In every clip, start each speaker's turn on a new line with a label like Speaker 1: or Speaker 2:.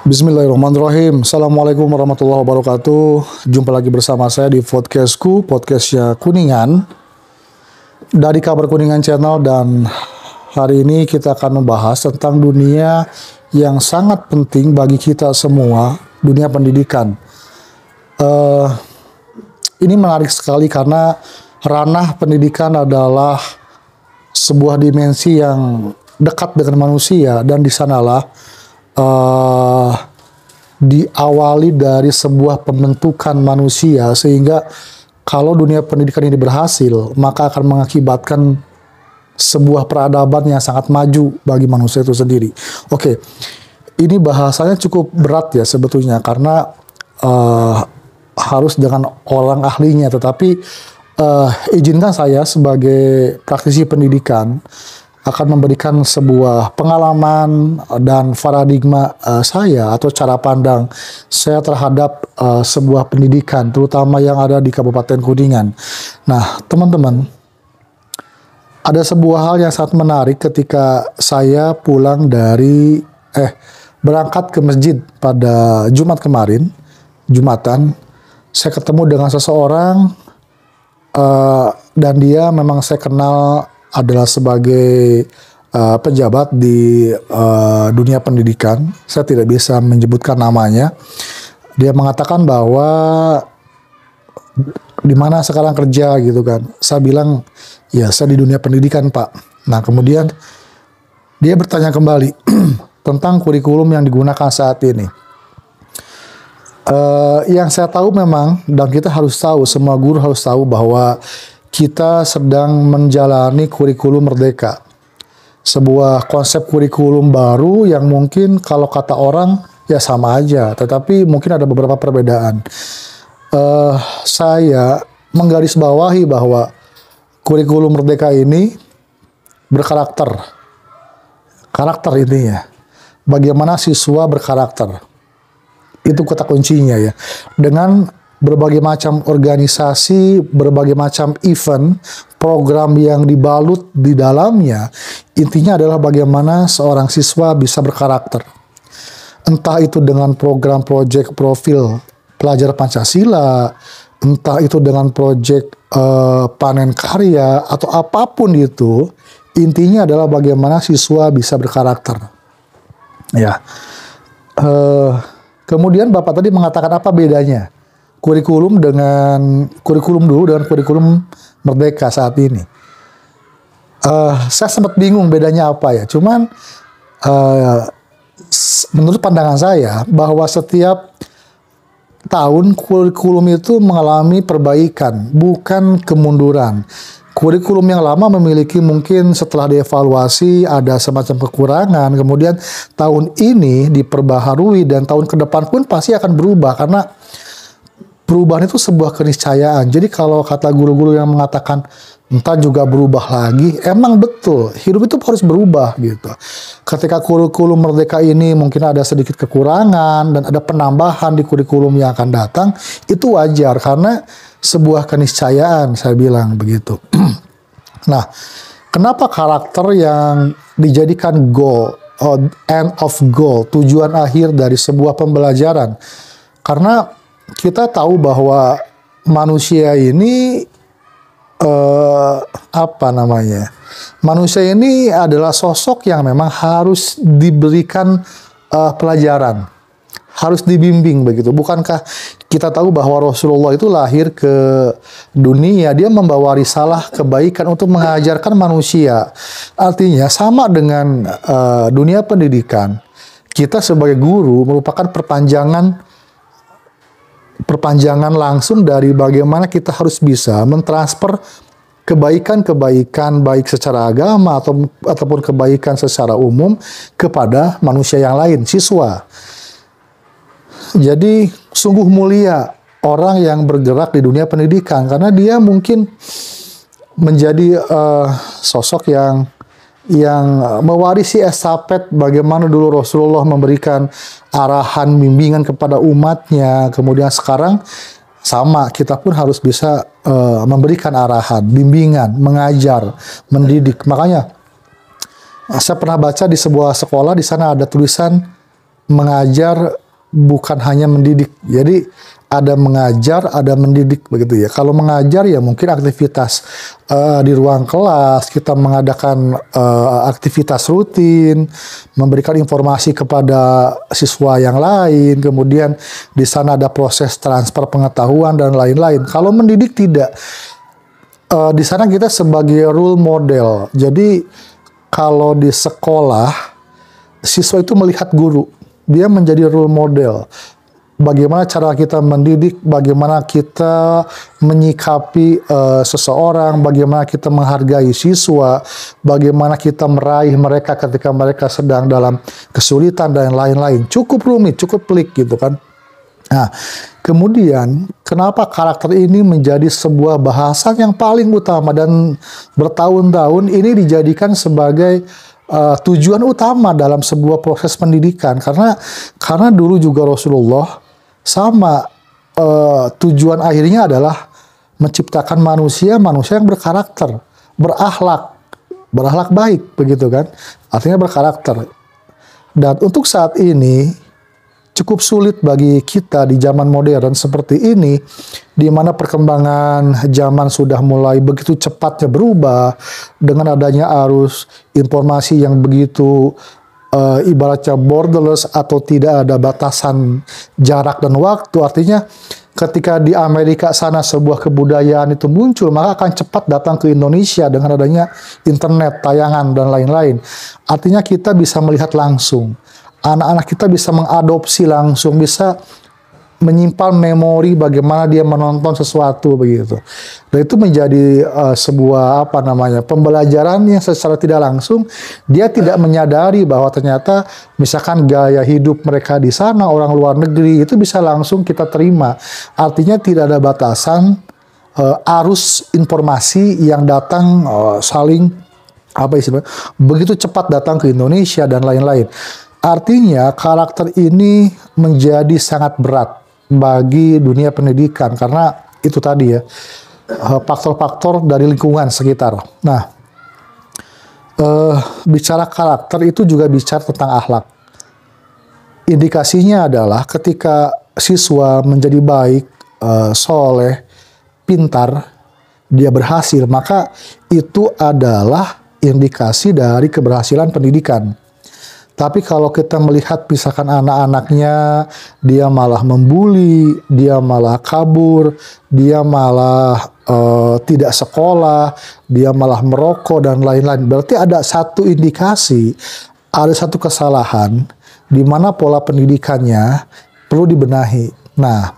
Speaker 1: Bismillahirrahmanirrahim. Assalamualaikum warahmatullahi wabarakatuh. Jumpa lagi bersama saya di podcastku, podcastnya Kuningan dari Kabar Kuningan Channel, dan hari ini kita akan membahas tentang dunia yang sangat penting bagi kita semua, dunia pendidikan. Ini menarik sekali karena ranah pendidikan adalah sebuah dimensi yang dekat dengan manusia, dan di sanalah diawali dari sebuah pembentukan manusia, sehingga kalau dunia pendidikan ini berhasil, maka akan mengakibatkan sebuah peradaban yang sangat maju bagi manusia itu sendiri. Oke, ini bahasanya cukup berat ya sebetulnya, karena harus dengan orang ahlinya, tetapi izinkan saya sebagai praktisi pendidikan akan memberikan sebuah pengalaman dan paradigma saya atau cara pandang saya terhadap sebuah pendidikan, terutama yang ada di Kabupaten Kuningan. Nah, teman-teman, ada sebuah hal yang sangat menarik ketika saya pulang dari berangkat ke masjid pada Jumat kemarin, Jumatan. Saya ketemu dengan seseorang dan dia memang saya kenal adalah sebagai pejabat di dunia pendidikan. Saya tidak bisa menyebutkan namanya. Dia mengatakan bahwa di mana sekarang kerja gitu kan. Saya bilang, ya saya di dunia pendidikan, Pak. Nah, kemudian dia bertanya kembali tentang kurikulum yang digunakan saat ini. Yang saya tahu memang, dan kita harus tahu, semua guru harus tahu bahwa kita sedang menjalani kurikulum merdeka. Sebuah konsep kurikulum baru yang mungkin kalau kata orang ya sama aja, tetapi mungkin ada beberapa perbedaan. Saya menggarisbawahi bahwa kurikulum merdeka ini berkarakter. Karakter ini ya. Bagaimana siswa berkarakter. Itu kata kuncinya ya. Dengan berbagai macam organisasi, berbagai macam event, program yang dibalut di dalamnya, intinya adalah bagaimana seorang siswa bisa berkarakter. Entah itu dengan program proyek profil pelajar Pancasila, entah itu dengan proyek panen karya, atau apapun itu, intinya adalah bagaimana siswa bisa berkarakter. Ya. Kemudian Bapak tadi mengatakan apa bedanya kurikulum dulu dengan kurikulum merdeka saat ini. Saya sempat bingung bedanya apa ya. Cuman menurut pandangan saya bahwa setiap tahun kurikulum itu mengalami perbaikan, bukan kemunduran. Kurikulum yang lama memiliki mungkin setelah dievaluasi ada semacam kekurangan, kemudian tahun ini diperbaharui, dan tahun ke depan pun pasti akan berubah, karena perubahan itu sebuah keniscayaan. Jadi kalau kata guru-guru yang mengatakan entah juga berubah lagi, emang betul, hidup itu harus berubah gitu. Ketika kurikulum merdeka ini mungkin ada sedikit kekurangan dan ada penambahan di kurikulum yang akan datang, itu wajar karena sebuah keniscayaan, saya bilang begitu. Nah, kenapa karakter yang dijadikan goal, end of goal, tujuan akhir dari sebuah pembelajaran? Karena kita tahu bahwa manusia ini manusia ini adalah sosok yang memang harus diberikan pelajaran, harus dibimbing begitu. Bukankah kita tahu bahwa Rasulullah itu lahir ke dunia, dia membawa risalah kebaikan untuk mengajarkan manusia. Artinya sama dengan dunia pendidikan, kita sebagai guru merupakan perpanjangan langsung dari bagaimana kita harus bisa mentransfer kebaikan-kebaikan baik secara agama ataupun kebaikan secara umum kepada manusia yang lain, siswa. Jadi sungguh mulia orang yang bergerak di dunia pendidikan, karena dia mungkin menjadi sosok yang mewarisi estafet bagaimana dulu Rasulullah memberikan arahan bimbingan kepada umatnya. Kemudian sekarang sama, kita pun harus bisa memberikan arahan, bimbingan, mengajar, mendidik. Makanya saya pernah baca di sebuah sekolah, di sana ada tulisan mengajar bukan hanya mendidik. Jadi ada mengajar, ada mendidik begitu ya. Kalau mengajar ya mungkin aktivitas di ruang kelas, kita mengadakan aktivitas rutin, memberikan informasi kepada siswa yang lain, kemudian di sana ada proses transfer pengetahuan dan lain-lain. Kalau mendidik tidak. Di sana kita sebagai role model. Jadi kalau di sekolah, siswa itu melihat guru. Dia menjadi role model. Bagaimana cara kita mendidik, bagaimana kita menyikapi seseorang, bagaimana kita menghargai siswa, bagaimana kita meraih mereka ketika mereka sedang dalam kesulitan dan lain-lain. Cukup rumit, cukup pelik gitu kan. Nah, kemudian kenapa karakter ini menjadi sebuah bahasan yang paling utama dan bertahun-tahun ini dijadikan sebagai tujuan utama dalam sebuah proses pendidikan, karena dulu juga Rasulullah sama tujuan akhirnya adalah menciptakan manusia yang berkarakter, berakhlak baik begitu kan, artinya berkarakter. Dan untuk saat ini cukup sulit bagi kita di zaman modern seperti ini, di mana perkembangan zaman sudah mulai begitu cepatnya berubah dengan adanya arus informasi yang begitu ibaratnya borderless atau tidak ada batasan jarak dan waktu. Artinya ketika di Amerika sana sebuah kebudayaan itu muncul, maka akan cepat datang ke Indonesia dengan adanya internet, tayangan, dan lain-lain. Artinya kita bisa melihat langsung. Anak-anak kita bisa mengadopsi langsung, bisa menyimpan memori bagaimana dia menonton sesuatu begitu. Dan itu menjadi sebuah pembelajaran yang secara tidak langsung dia tidak menyadari bahwa ternyata misalkan gaya hidup mereka di sana, orang luar negeri, itu bisa langsung kita terima. Artinya tidak ada batasan arus informasi yang datang saling begitu cepat datang ke Indonesia dan lain-lain. Artinya karakter ini menjadi sangat berat bagi dunia pendidikan karena itu tadi ya, faktor-faktor dari lingkungan sekitar. Nah, bicara karakter itu juga bicara tentang akhlak. Indikasinya adalah ketika siswa menjadi baik, soleh, pintar, dia berhasil, maka itu adalah indikasi dari keberhasilan pendidikan. Tapi kalau kita melihat misalkan anak-anaknya, dia malah membuli, dia malah kabur, dia malah tidak sekolah, dia malah merokok dan lain-lain. Berarti ada satu indikasi, ada satu kesalahan di mana pola pendidikannya perlu dibenahi. Nah,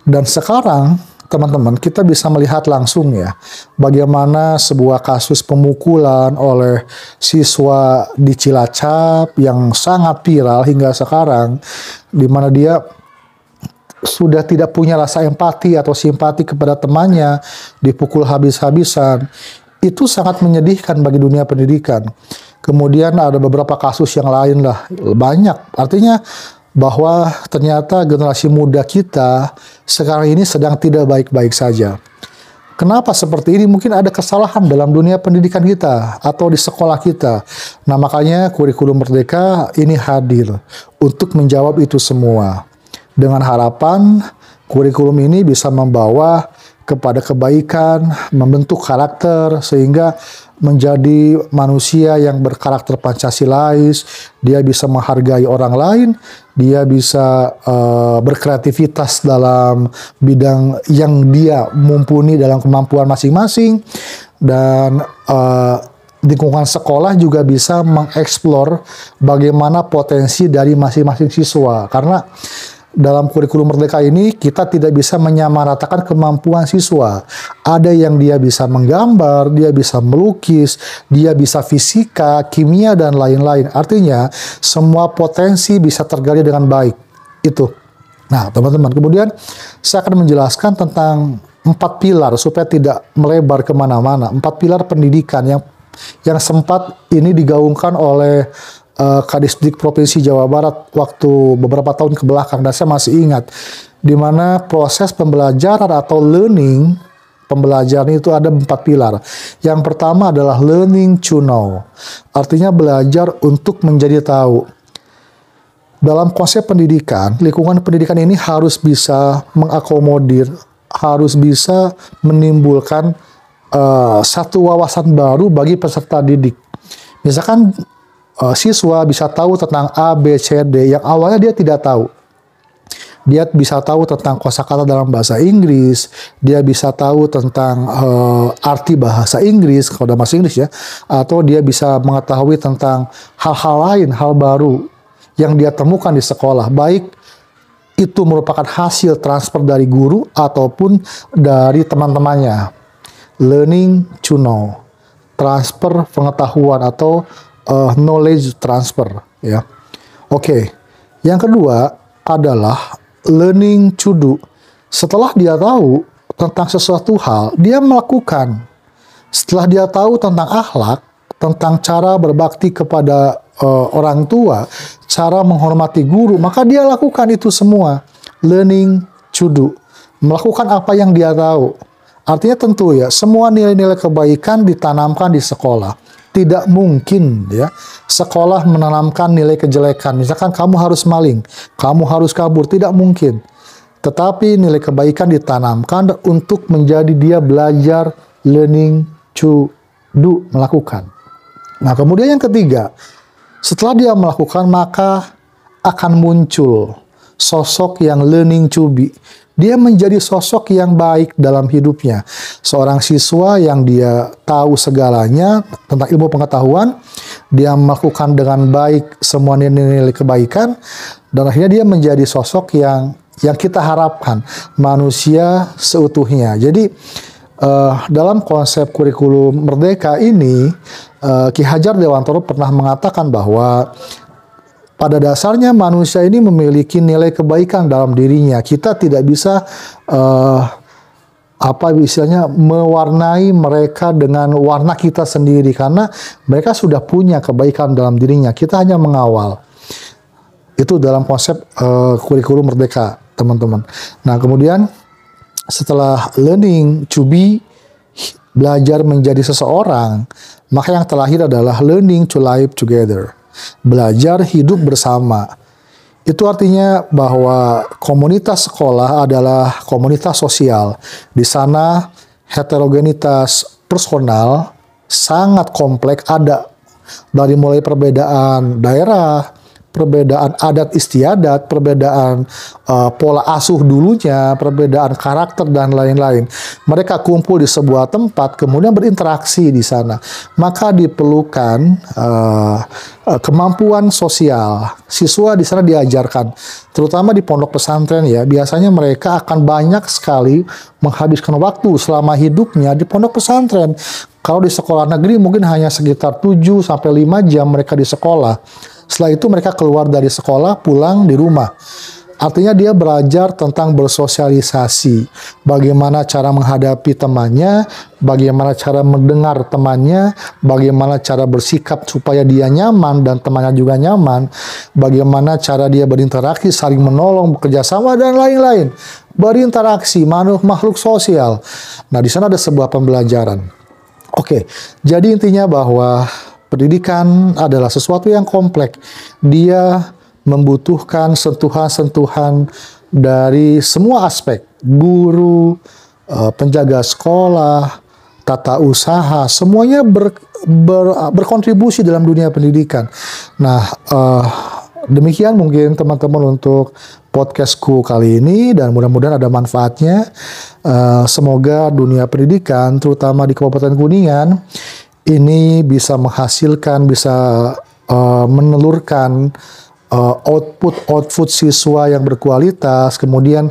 Speaker 1: dan sekarang teman-teman, kita bisa melihat langsung ya bagaimana sebuah kasus pemukulan oleh siswa di Cilacap yang sangat viral hingga sekarang, di mana dia sudah tidak punya rasa empati atau simpati kepada temannya, dipukul habis-habisan. Itu sangat menyedihkan bagi dunia pendidikan. Kemudian ada beberapa kasus yang lain lah, banyak. Artinya bahwa ternyata generasi muda kita sekarang ini sedang tidak baik-baik saja. Kenapa seperti ini? Mungkin ada kesalahan dalam dunia pendidikan kita atau di sekolah kita. Nah, makanya kurikulum Merdeka ini hadir untuk menjawab itu semua. Dengan harapan kurikulum ini bisa membawa kepada kebaikan, membentuk karakter, sehingga menjadi manusia yang berkarakter Pancasilais, dia bisa menghargai orang lain, dia bisa berkreativitas dalam bidang yang dia mumpuni dalam kemampuan masing-masing, dan lingkungan sekolah juga bisa mengeksplor bagaimana potensi dari masing-masing siswa. Karena dalam kurikulum Merdeka ini kita tidak bisa menyamaratakan kemampuan siswa. Ada yang dia bisa menggambar, dia bisa melukis, dia bisa fisika, kimia, dan lain-lain. Artinya semua potensi bisa tergali dengan baik. Itu. Nah, teman-teman, kemudian saya akan menjelaskan tentang 4 pilar supaya tidak melebar kemana-mana. 4 pilar pendidikan yang sempat ini digaungkan oleh Kadisdik Provinsi Jawa Barat waktu beberapa tahun ke belakang, dan saya masih ingat di mana proses pembelajaran atau learning, pembelajaran itu ada 4 pilar. Yang pertama adalah learning to know, artinya belajar untuk menjadi tahu. dalam konsep pendidikan, lingkungan pendidikan ini harus bisa mengakomodir, harus bisa menimbulkan satu wawasan baru bagi peserta didik. Misalkan siswa bisa tahu tentang A, B, C, D yang awalnya dia tidak tahu. Dia bisa tahu tentang kosakata dalam bahasa Inggris, dia bisa tahu tentang arti bahasa Inggris kalau dalam bahasa Inggris ya, atau dia bisa mengetahui tentang hal-hal lain, hal baru yang dia temukan di sekolah, baik itu merupakan hasil transfer dari guru ataupun dari teman-temannya. Learning to know, transfer pengetahuan atau knowledge transfer ya. Oke. Yang kedua adalah learning to do. Setelah dia tahu tentang sesuatu hal, dia melakukan. Setelah dia tahu tentang akhlak, tentang cara berbakti kepada orang tua, cara menghormati guru, maka dia lakukan itu semua. Learning to do. Melakukan apa yang dia tahu. Artinya tentu ya, semua nilai-nilai kebaikan ditanamkan di sekolah. Tidak mungkin ya sekolah menanamkan nilai kejelekan. Misalkan kamu harus maling, kamu harus kabur, tidak mungkin. Tetapi nilai kebaikan ditanamkan untuk menjadi dia belajar, learning to do, melakukan. Nah, kemudian yang ketiga, setelah dia melakukan maka akan muncul sosok yang learning to be. Dia menjadi sosok yang baik dalam hidupnya. Seorang siswa yang dia tahu segalanya tentang ilmu pengetahuan, dia melakukan dengan baik semua nilai-nilai kebaikan, dan akhirnya dia menjadi sosok yang kita harapkan, manusia seutuhnya. Jadi dalam konsep kurikulum merdeka ini, Ki Hajar Dewantara pernah mengatakan bahwa pada dasarnya manusia ini memiliki nilai kebaikan dalam dirinya. Kita tidak bisa mewarnai mereka dengan warna kita sendiri karena mereka sudah punya kebaikan dalam dirinya. Kita hanya mengawal. Itu dalam konsep kurikulum merdeka, teman-teman. Nah, kemudian setelah learning to be, belajar menjadi seseorang, maka yang terakhir adalah learning to live together. Belajar hidup bersama. Itu artinya bahwa komunitas sekolah adalah komunitas sosial. Di sana heterogenitas personal sangat kompleks, ada dari mulai perbedaan daerah, perbedaan adat istiadat, perbedaan pola asuh dulunya, perbedaan karakter dan lain-lain. Mereka kumpul di sebuah tempat, kemudian berinteraksi di sana. Maka diperlukan kemampuan sosial. Siswa di sana diajarkan, terutama di pondok pesantren ya. Biasanya mereka akan banyak sekali menghabiskan waktu selama hidupnya di pondok pesantren. Kalau di sekolah negeri mungkin hanya sekitar 7 sampai 5 jam mereka di sekolah. Setelah itu mereka keluar dari sekolah, pulang di rumah. Artinya dia belajar tentang bersosialisasi. Bagaimana cara menghadapi temannya, bagaimana cara mendengar temannya, bagaimana cara bersikap supaya dia nyaman dan temannya juga nyaman, bagaimana cara dia berinteraksi, saling menolong, bekerja sama, dan lain-lain. Berinteraksi, makhluk sosial. Nah, di sana ada sebuah pembelajaran. Oke, jadi intinya bahwa pendidikan adalah sesuatu yang kompleks. Dia membutuhkan sentuhan-sentuhan dari semua aspek. Guru, penjaga sekolah, tata usaha, semuanya berkontribusi dalam dunia pendidikan. Nah, demikian mungkin teman-teman untuk podcastku kali ini, dan mudah-mudahan ada manfaatnya. Semoga dunia pendidikan, terutama di Kabupaten Kuningan, ini bisa menghasilkan, bisa menelurkan output siswa yang berkualitas, kemudian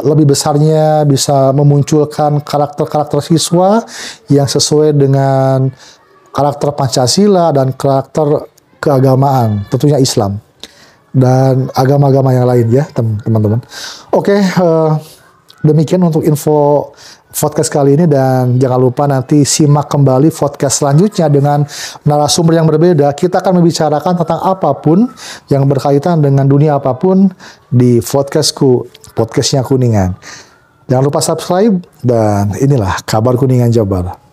Speaker 1: lebih besarnya bisa memunculkan karakter-karakter siswa yang sesuai dengan karakter Pancasila dan karakter keagamaan, tentunya Islam dan agama-agama yang lain ya teman-teman. Oke, demikian untuk info podcast kali ini, dan jangan lupa nanti simak kembali podcast selanjutnya dengan narasumber yang berbeda. Kita akan membicarakan tentang apapun yang berkaitan dengan dunia apapun di podcastnya Kuningan. Jangan lupa subscribe, dan inilah kabar Kuningan Jabar.